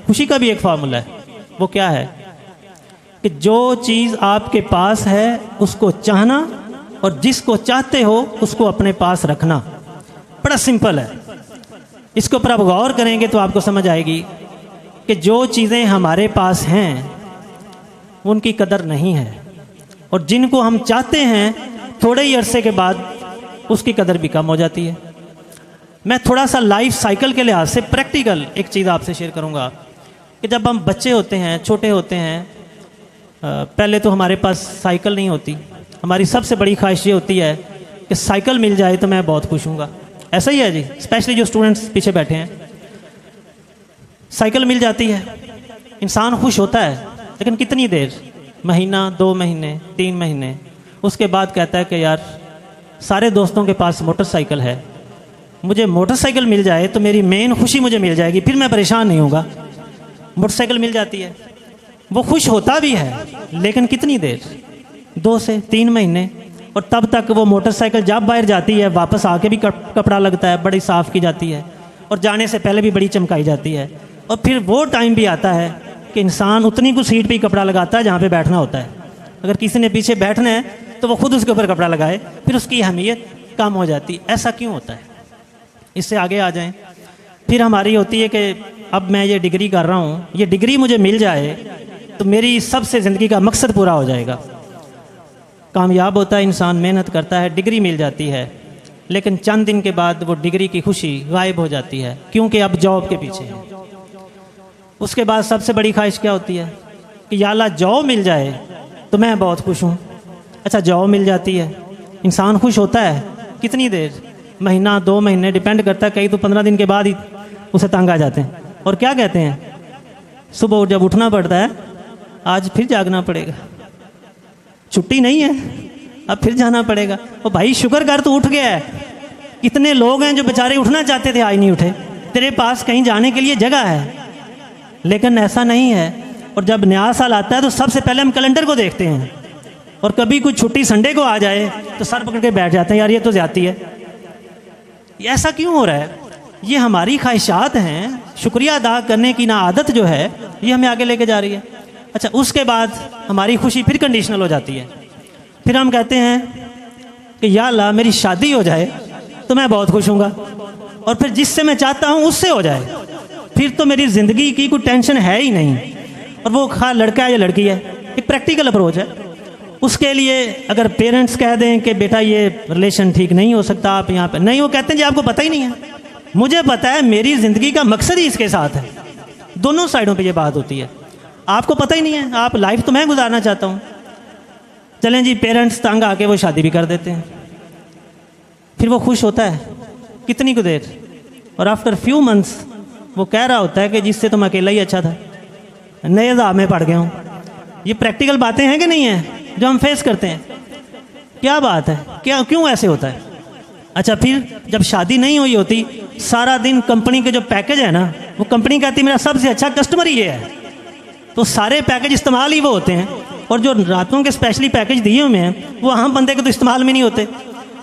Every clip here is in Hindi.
खुशी का भी एक फार्मूला है। वो क्या है कि जो चीज़ आपके पास है उसको चाहना और जिसको चाहते हो उसको अपने पास रखना। बड़ा सिंपल है। इसके ऊपर आप गौर करेंगे तो आपको समझ आएगी कि जो चीज़ें हमारे पास हैं उनकी कदर नहीं है, और जिनको हम चाहते हैं थोड़े ही अरसे के बाद उसकी कदर भी कम हो जाती है। मैं थोड़ा सा लाइफ साइकिल के लिहाज से प्रैक्टिकल एक चीज़ आपसे शेयर करूंगा कि जब हम बच्चे होते हैं, छोटे होते हैं, पहले तो हमारे पास साइकिल नहीं होती। हमारी सबसे बड़ी ख्वाहिश ये होती है कि साइकिल मिल जाए तो मैं बहुत खुश हूँगा। ऐसा ही है जी, स्पेशली जो स्टूडेंट्स पीछे बैठे हैं। साइकिल मिल जाती है, इंसान खुश होता है, लेकिन कितनी देर, महीना, 2 महीने, 3 महीने, उसके बाद कहता है कि यार सारे दोस्तों के पास मोटरसाइकिल है, मुझे मोटरसाइकिल मिल जाए तो मेरी मेन खुशी मुझे मिल जाएगी, फिर मैं परेशान नहीं होगा। मोटरसाइकिल मिल जाती है, वो खुश होता भी है, लेकिन कितनी देर, 2 से 3 महीने, और तब तक वो मोटरसाइकिल जब बाहर जाती है वापस आके भी कपड़ा लगता है, बड़ी साफ़ की जाती है, और जाने से पहले भी बड़ी चमकाई जाती है। और फिर वो टाइम भी आता है कि इंसान उतनी कुछ सीट पे ही कपड़ा लगाता है जहाँ पे बैठना होता है। अगर किसी ने पीछे बैठना है तो वो खुद उसके ऊपर कपड़ा लगाए, फिर उसकी अहमियत कम हो जाती। ऐसा क्यों होता है? इससे आगे आ जाएं। फिर हमारी होती है कि अब मैं ये डिग्री कर रहा हूँ, ये डिग्री मुझे मिल जाए तो मेरी सबसे ज़िंदगी का मकसद पूरा हो जाएगा। कामयाब होता है इंसान, मेहनत करता है, डिग्री मिल जाती है, लेकिन चंद दिन के बाद वो डिग्री की खुशी गायब हो जाती है, क्योंकि अब जॉब के पीछे है। उसके बाद सबसे बड़ी ख्वाहिश क्या होती है कि या अल्लाह जॉब मिल जाए तो मैं बहुत खुश हूँ। अच्छा, जॉब मिल जाती है, इंसान खुश होता है, कितनी देर, महीना, 2 महीने, डिपेंड करता है, कई तो 15 दिन के बाद ही उसे तंग आ जाते हैं। और क्या कहते हैं, सुबह जब उठना पड़ता है, आज फिर जागना पड़ेगा, छुट्टी नहीं है, अब फिर जाना पड़ेगा। और भाई शुक्र कर तू उठ गया है। कितने लोग हैं जो बेचारे उठना चाहते थे, आज नहीं उठे। तेरे पास कहीं जाने के लिए जगह है, लेकिन ऐसा नहीं है। और जब नया साल आता है तो सबसे पहले हम कैलेंडर को देखते हैं, और कभी कुछ छुट्टी संडे को आ जाए तो सर पकड़ के बैठ जाते हैं, यार ये तो ज्यादती है। ऐसा क्यों हो रहा है? ये हमारी ख्वाहिशात हैं, शुक्रिया अदा करने की ना आदत जो है ये हमें आगे लेके जा रही है। अच्छा, उसके बाद हमारी खुशी फिर कंडीशनल हो जाती है। फिर हम कहते हैं कि या अल्लाह मेरी शादी हो जाए तो मैं बहुत खुश हूँगा, और फिर जिससे मैं चाहता हूँ उससे हो जाए, फिर तो मेरी ज़िंदगी की कोई टेंशन है ही नहीं। और वो खा लड़का है या लड़की है, एक प्रैक्टिकल अप्रोच है। उसके लिए अगर पेरेंट्स कह दें कि बेटा ये रिलेशन ठीक नहीं हो सकता, आप यहाँ पे नहीं, वो कहते हैं जी आपको पता ही नहीं है, मुझे पता है, मेरी ज़िंदगी का मकसद ही इसके साथ है। दोनों साइडों पे ये बात होती है, आपको पता ही नहीं है, आप लाइफ तो मैं गुजारना चाहता हूँ। चलें जी, पेरेंट्स तंग आके वो शादी भी कर देते हैं, फिर वो खुश होता है कितनी को देर, और आफ्टर फ्यू मंथ्स वो कह रहा होता है कि जिससे तुम अकेला ही अच्छा था, नए अज़ाब में पड़ गया हूँ। ये प्रैक्टिकल बातें हैं कि नहीं हैं जो हम फेस करते हैं? क्या बात है, क्या क्यों ऐसे होता है? अच्छा, फिर जब शादी नहीं हुई होती, सारा दिन कंपनी के जो पैकेज है ना, वो कंपनी कहती है मेरा सबसे अच्छा कस्टमर ही ये है, तो सारे पैकेज इस्तेमाल ही वो होते हैं, और जो रातों के स्पेशली पैकेज दिए हुए हैं वो आम बंदे के तो इस्तेमाल में नहीं होते।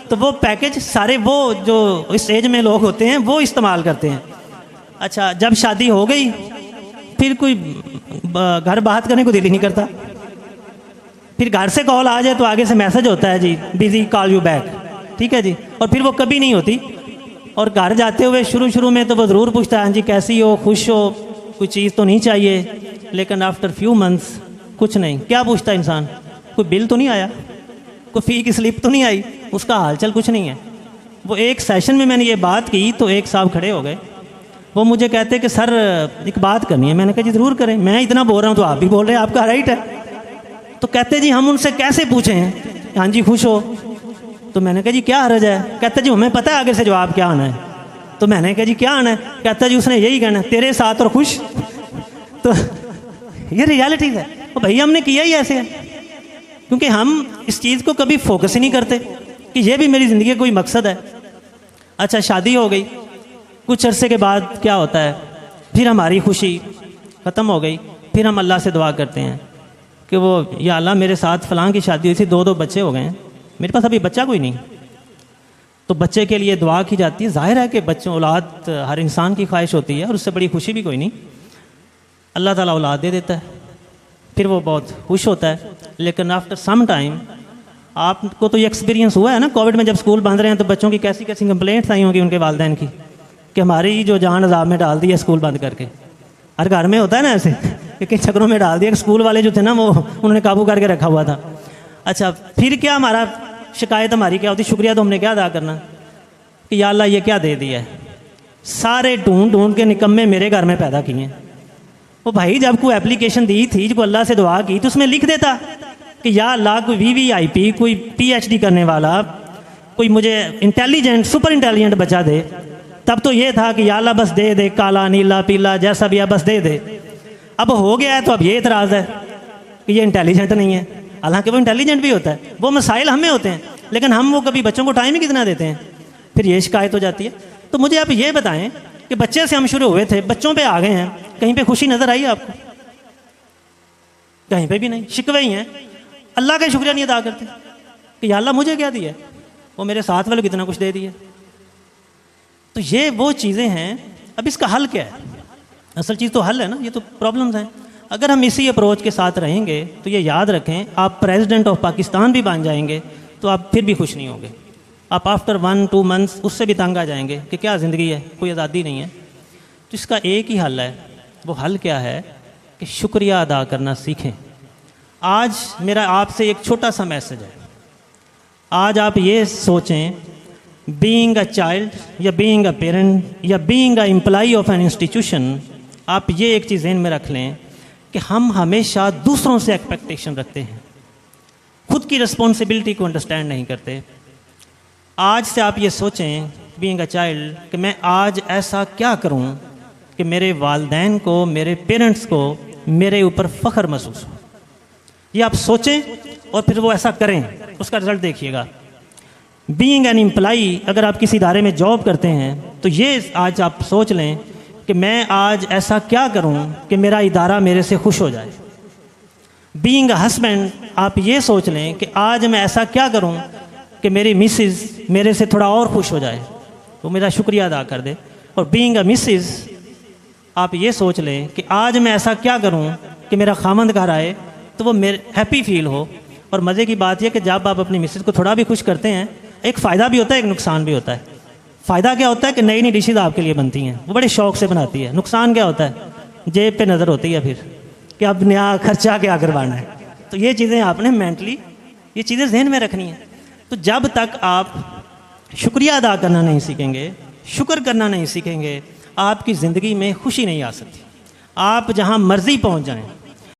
तो वो पैकेज सारे वो जो इस एज में लोग होते हैं वो इस्तेमाल करते हैं। अच्छा, जब शादी हो गई फिर कोई घर बात करने को दिल ही नहीं करता। फिर घर से कॉल आ जाए तो आगे से मैसेज होता है जी बिजी, कॉल यू बैक, ठीक है जी, और फिर वो कभी नहीं होती। और घर जाते हुए शुरू में तो वो ज़रूर पूछता है हाँ जी कैसी हो, खुश हो, कोई चीज़ तो नहीं चाहिए, लेकिन आफ्टर फ्यू मंथ्स कुछ नहीं। क्या पूछता है इंसान? कोई बिल तो नहीं आया, कोई फ़ी की स्लिप तो नहीं आई, उसका हालचाल कुछ नहीं है। वो एक सेशन में मैंने ये बात की तो एक साहब खड़े हो गए, वो मुझे कहते कि सर एक बात करनी है। मैंने कहा जी ज़रूर करें, मैं इतना बोल रहा हूँ तो आप भी बोल रहे हैं, आपका राइट है। तो कहते जी हम उनसे कैसे पूछें हाँ जी खुश हो? तो मैंने कहा जी क्या हर्ज है? कहते जी हमें पता है आगे से जवाब क्या आना है। तो मैंने कहा जी क्या आना है? कहता जी उसने यही कहना तेरे साथ और खुश। तो ये रियलिटी है, तो भैया हमने किया ही ऐसे है, क्योंकि हम इस चीज़ को कभी फोकस ही नहीं करते कि ये भी मेरी ज़िंदगी का कोई मकसद है। अच्छा, शादी हो गई, कुछ अरसे के बाद क्या होता है, फिर हमारी खुशी ख़त्म हो गई, फिर हम अल्लाह से दुआ करते हैं कि वो या अल्लाह मेरे साथ फ़लाँ की शादी हुई थी, 2 बच्चे हो गए हैं, मेरे पास अभी बच्चा कोई नहीं। तो बच्चे के लिए दुआ की जाती है। जाहिर है कि बच्चों औलाद हर इंसान की ख्वाहिश होती है और उससे बड़ी खुशी भी कोई नहीं। अल्लाह ताला औलाद दे देता है, फिर वो बहुत खुश होता है। लेकिन आफ्टर सम टाइम, आपको तो ये एक्सपीरियंस हुआ है ना, कोविड में जब स्कूल बंद रहे हैं तो बच्चों की कैसी कैसी कंप्लेंट्स आई होंगी उनके वालिदैन की कि हमारी जो जान अजाब में डाल दी है स्कूल बंद करके। हर घर में होता है ना ऐसे कि किन चक्रों में डाल दिया। स्कूल वाले जो थे ना वो उन्होंने काबू करके रखा हुआ था। अच्छा, फिर क्या हमारा शिकायत हमारी क्या होती? शुक्रिया तो हमने क्या अदा करना कि या अल्लाह ये क्या दे दिया है, सारे ढूंढ ढूंढ के निकम्मे मेरे घर में पैदा किए। वो भाई जब कोई एप्लीकेशन दी थी, जब अल्लाह से दुआ की तो उसमें लिख देता कि या अल्लाह कोई VVIP, कोई PhD करने वाला, कोई मुझे इंटेलिजेंट सुपर इंटेलिजेंट बचा दे। तब तो ये था कि या अल्लाह बस दे दे, काला नीला पीला जैसा भी है बस दे दे। अब हो गया है तो अब ये इतराज़ है कि ये इंटेलिजेंट नहीं है, हालांकि वो इंटेलिजेंट भी होता है। वो मसाइल हमें होते हैं लेकिन हम वो कभी बच्चों को टाइम ही कितना देते हैं, फिर ये शिकायत हो जाती है। तो मुझे आप ये बताएं कि बच्चे से हम शुरू हुए थे, बच्चों पे आ गए हैं, कहीं पे खुशी नज़र आई आपको? कहीं पे भी नहीं, शिकवे ही हैं। अल्लाह का शुक्रिया नहीं अदा करते कि या अल्लाह मुझे क्या दिया, वो मेरे साथ वाले कितना कुछ दे दिया। तो ये वो चीज़ें हैं। अब इसका हल क्या है? असल चीज़ तो हल है ना, ये तो प्रॉब्लम्स हैं। अगर हम इसी अप्रोच के साथ रहेंगे तो ये याद रखें, आप प्रेसिडेंट ऑफ पाकिस्तान भी बन जाएंगे तो आप फिर भी खुश नहीं होंगे। आप आफ्टर 1-2 मंथ्स उससे भी तंग आ जाएंगे कि क्या ज़िंदगी है, कोई आज़ादी नहीं है। तो इसका एक ही हल है। वो हल क्या है कि शुक्रिया अदा करना सीखें। आज मेरा आपसे एक छोटा सा मैसेज है। आज आप ये सोचें, बीइंग अ चाइल्ड या बीइंग अ पेरेंट या being a employee of an institution, आप ये एक चीज़ ज़हन में रख लें कि हम हमेशा दूसरों से एक्सपेक्टेशन रखते हैं, खुद की रिस्पॉन्सिबिलिटी को अंडरस्टैंड नहीं करते। आज से आप ये सोचें, बीइंग अ चाइल्ड, कि मैं आज ऐसा क्या करूं कि मेरे वालिदैन को, मेरे पेरेंट्स को मेरे ऊपर फ़ख्र महसूस हो। ये आप सोचें और फिर वो ऐसा करें, उसका रिज़ल्ट देखिएगा। बीइंग एन एम्प्लॉई, अगर आप किसी इदारे में जॉब करते हैं तो ये आज आप सोच लें कि मैं आज ऐसा क्या करूं कि मेरा इदारा मेरे से खुश हो जाए। बीइंग अ हस्बैंड, आप ये सोच लें कि आज मैं ऐसा क्या करूं कि मेरी मिसेस मेरे से थोड़ा और खुश हो जाए, वो मेरा शुक्रिया अदा कर दे। और बीइंग अ मिसेस, आप ये सोच लें कि आज मैं ऐसा क्या करूं कि मेरा खामंद घर आए तो वो मेरे हैप्पी फील हो। और मज़े की बात यह कि जब आप अपनी मिसेस को थोड़ा भी खुश करते हैं, एक फ़ायदा भी होता है, एक नुकसान भी होता है। फ़ायदा क्या होता है कि नई नई डिशेज़ आपके लिए बनती हैं, वो बड़े शौक़ से बनाती है। नुकसान क्या होता है? जेब पे नज़र होती है फिर कि अब नया खर्चा क्या करवाना है। तो ये चीज़ें आपने मेंटली ये चीज़ें जहन में रखनी है। तो जब तक आप शुक्रिया अदा करना नहीं सीखेंगे, शुक्र करना नहीं सीखेंगे, आपकी ज़िंदगी में खुशी नहीं आ सकती। आप जहाँ मर्ज़ी पहुँच जाएँ,